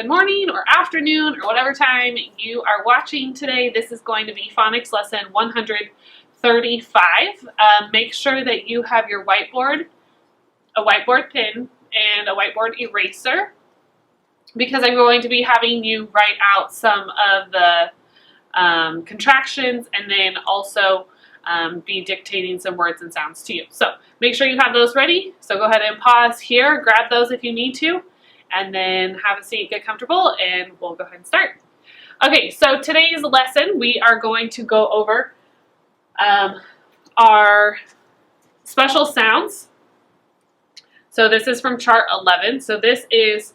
good morning or afternoon or whatever time you are watching today. This is going to be Phonics Lesson 135. Make sure that you have your whiteboard, a whiteboard pen, and a whiteboard eraser, because I'm going to be having you write out some of the contractions and then also be dictating some words and sounds to you. So make sure you have those ready. So go ahead and pause here, grab those if you need to, and then have a seat, get comfortable, and we'll go ahead and start. Okay, so today's lesson, we are going to go over our special sounds. So this is from chart 11. So this is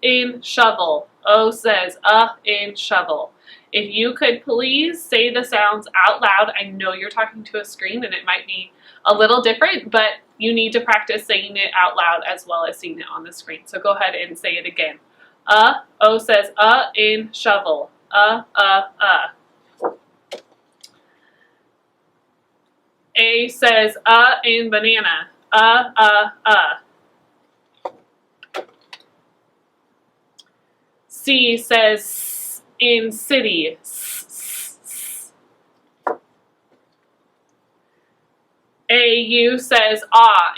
in shovel. O says in shovel. If you could please say the sounds out loud. I know you're talking to a screen and it might be a little different, but you need to practice saying it out loud as well as seeing it on the screen. So go ahead and say it again. O says in shovel. A says in banana. C says in city. AU says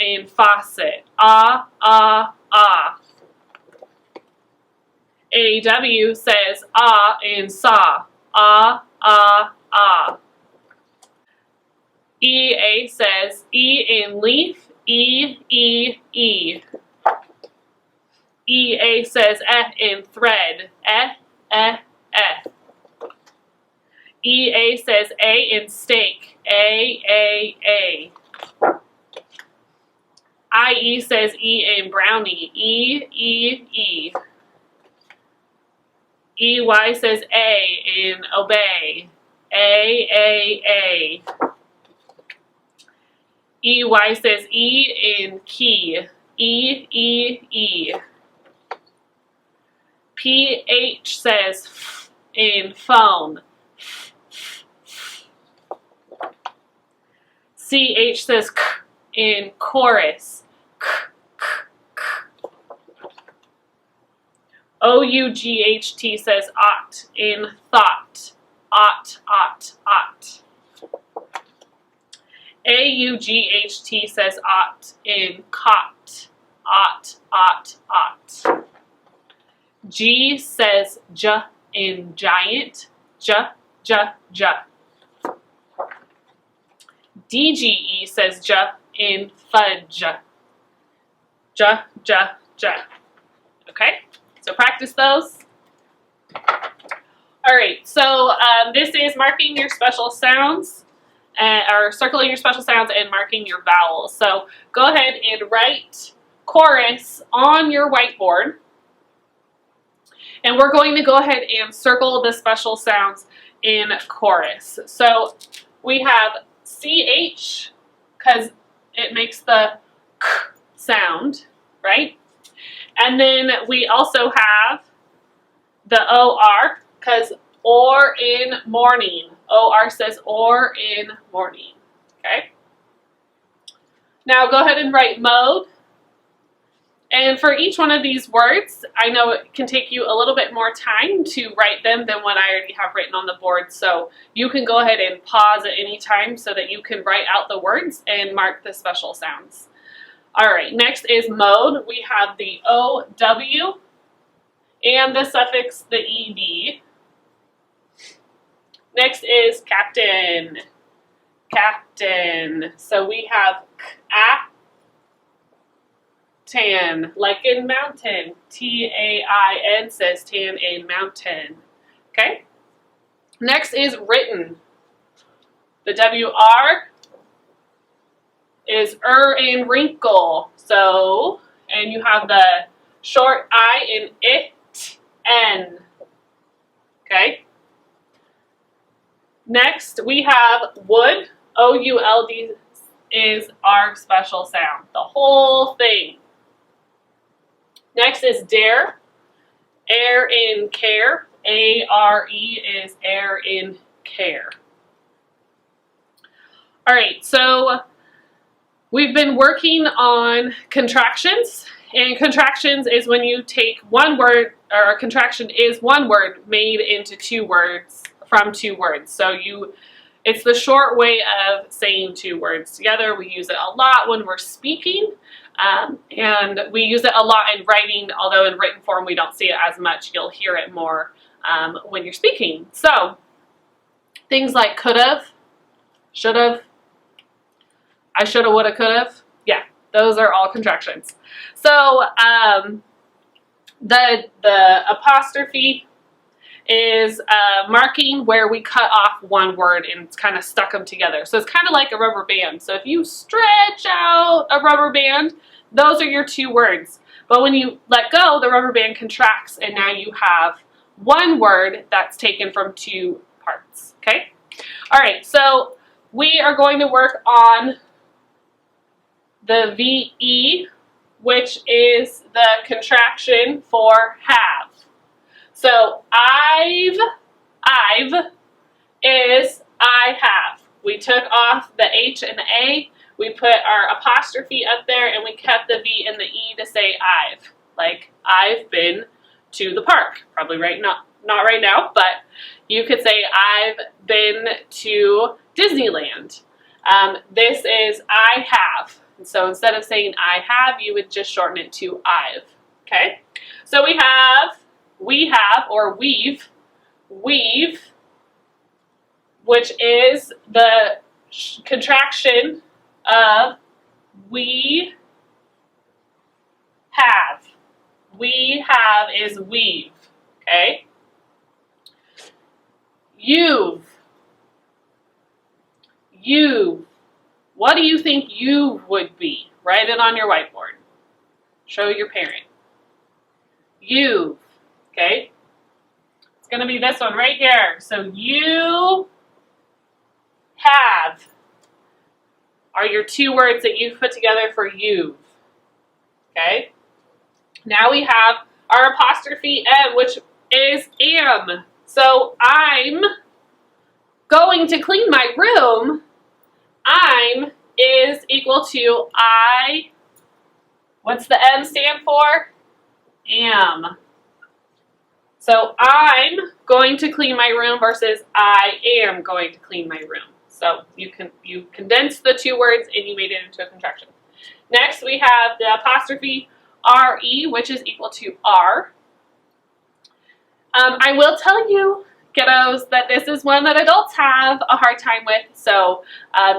in faucet. AW says in saw. EA says in leaf. E. EA says in thread. EA says A in steak. A. IE says E in brownie. E. EY says A in obey. A. EY says E in key. E. PH says F in phone. CH says K in chorus. OUGHT says ought in thought. Ought. AUGHT says ought in caught. Ought. G says J in giant. J. DGE says J in fudge. J. Okay, so practice those. All right, so this is marking your special sounds, or circling your special sounds and marking your vowels. So go ahead and write chorus on your whiteboard. And we're going to go ahead and circle the special sounds in chorus. So we have CH, because it makes the K sound, right? And then we also have the OR, because or in morning. OR says or in morning, okay? Now go ahead and write mode. And for each one of these words, I know it can take you a little bit more time to write them than what I already have written on the board. So you can go ahead and pause at any time so that you can write out the words and mark the special sounds. All right, next is mode. We have the OW and the suffix, the ED. Next is captain. So we have tan, like in mountain. TAIN says tan in mountain. Okay? Next is written. The WR is in wrinkle. So, and you have the short I in N. Okay? Next, we have wood. OULD is our special sound. The whole thing. Next is dare. Air in care. ARE is air in care. All right, so we've been working on contractions And contractions is when you take one word, or a contraction is one word made into two words from two words. So it's the short way of saying two words together. We use it a lot when we're speaking, and we use it a lot in writing, although in written form we don't see it as much. You'll hear it more when you're speaking. So things like could've, should've, I shoulda, woulda, could've. Yeah, those are all contractions. So the apostrophe is marking where we cut off one word and kind of stuck them together. So it's kind of like a rubber band. So if you stretch out a rubber band, those are your two words. But when you let go, the rubber band contracts, and now you have one word that's taken from two parts. Okay? All right, so we are going to work on the VE, which is the contraction for have. So I've is I have. We took off the H and the A, we put our apostrophe up there, and we kept the V and the E to say I've. Like, I've been to the park. Probably not right now, but you could say I've been to Disneyland. This is I have. And so instead of saying I have, you would just shorten it to I've. Okay? So we have or we've, which is the contraction of we have. We have is we've. Okay? You've. What do you think you would be? Write it on your whiteboard. Show your parent. You've. Okay? It's going to be this one right here. So you have are your two words that you've put together for you've. Okay? Now we have our apostrophe M, which is am. So I'm going to clean my room. I'm is equal to I. What's the M stand for? Am. So I'm going to clean my room versus I am going to clean my room. So you condensed the two words and you made it into a contraction. Next we have the apostrophe RE, which is equal to R. I will tell you, kiddos, that this is one that adults have a hard time with, so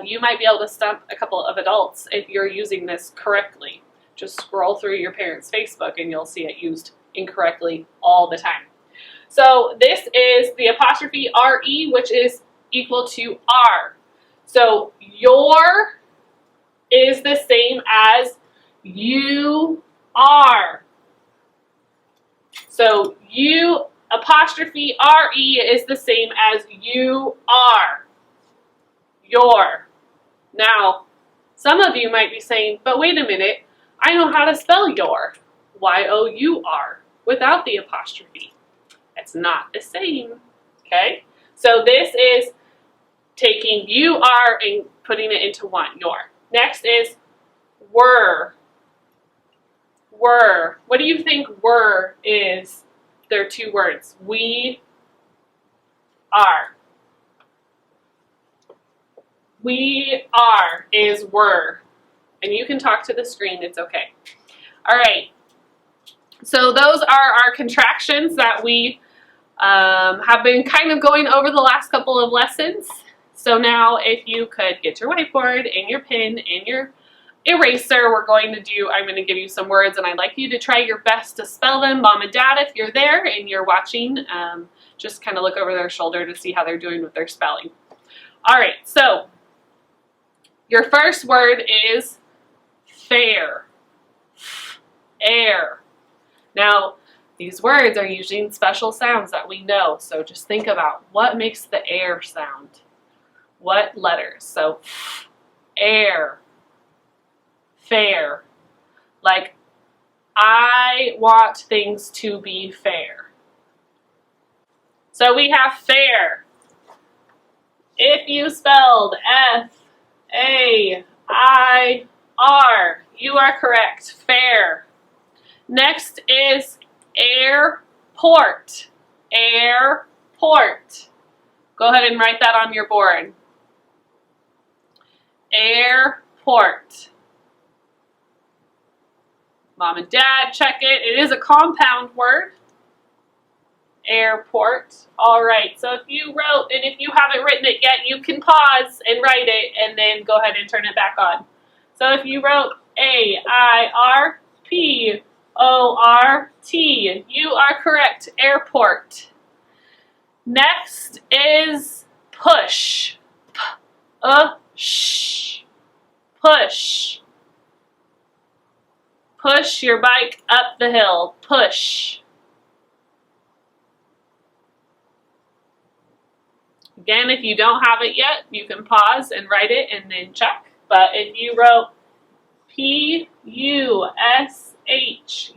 you might be able to stump a couple of adults if you're using this correctly. Just scroll through your parents' Facebook and you'll see it used incorrectly all the time. So this is the apostrophe RE, which is equal to R. So your is the same as you are. So you apostrophe RE is the same as you are. Your. Now, some of you might be saying, but wait a minute, I know how to spell your. Y-O-U-R without the apostrophe. It's not the same. Okay? So this is taking you are and putting it into one, your. Next is were. Were. What do you think were is? They're two words. We are. We are is were. And you can talk to the screen, it's okay. All right. So those are our contractions that we have been kind of going over the last couple of lessons. So now if you could get your whiteboard and your pen and your eraser, I'm going to give you some words and I'd like you to try your best to spell them. Mom and Dad, if you're there and you're watching, just kind of look over their shoulder to see how they're doing with their spelling. All right, so your first word is fair. Air. Now, these words are using special sounds that we know, so just think about what makes the air sound. What letters? So, air. Fair. Like, I want things to be fair. So we have fair. If you spelled F-A-I-R, you are correct. Fair. Next is airport. Airport. Go ahead and write that on your board. Airport. Mom and Dad, check it. It is a compound word. Airport. All right, so if you wrote, and if you haven't written it yet, you can pause and write it and then go ahead and turn it back on. So if you wrote A-I-R-P-O-R-T, you are correct. Airport. Next is push. P-U-S-H. Push. Push your bike up the hill. Push. Again, if you don't have it yet, you can pause and write it and then check. But if you wrote P-U-S-H,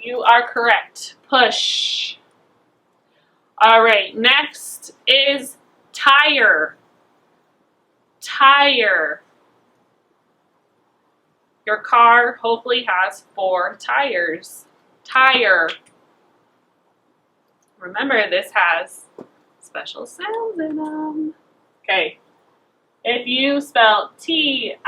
you are correct. Push. All right, next is tire. Tire. Your car hopefully has 4 tires. Tire. Remember, this has special sounds in them. Okay. If you spell T-I-R-E,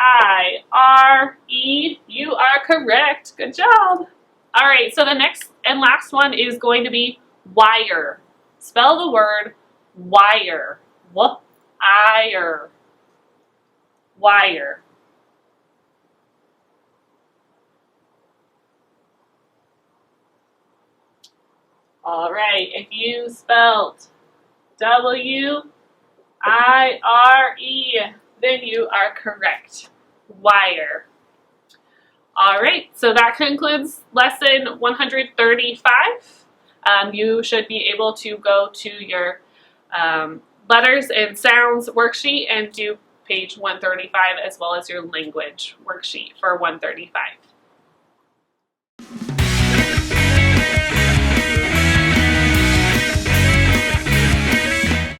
you are correct. Good job. All right, so the next and last one is going to be wire. Spell the word wire. Wire. Wire. All right, if you spelled W-I-R-E, then you are correct. Wire. All right, so that concludes lesson 135. You should be able to go to your letters and sounds worksheet and do page 135 as well as your language worksheet for 135.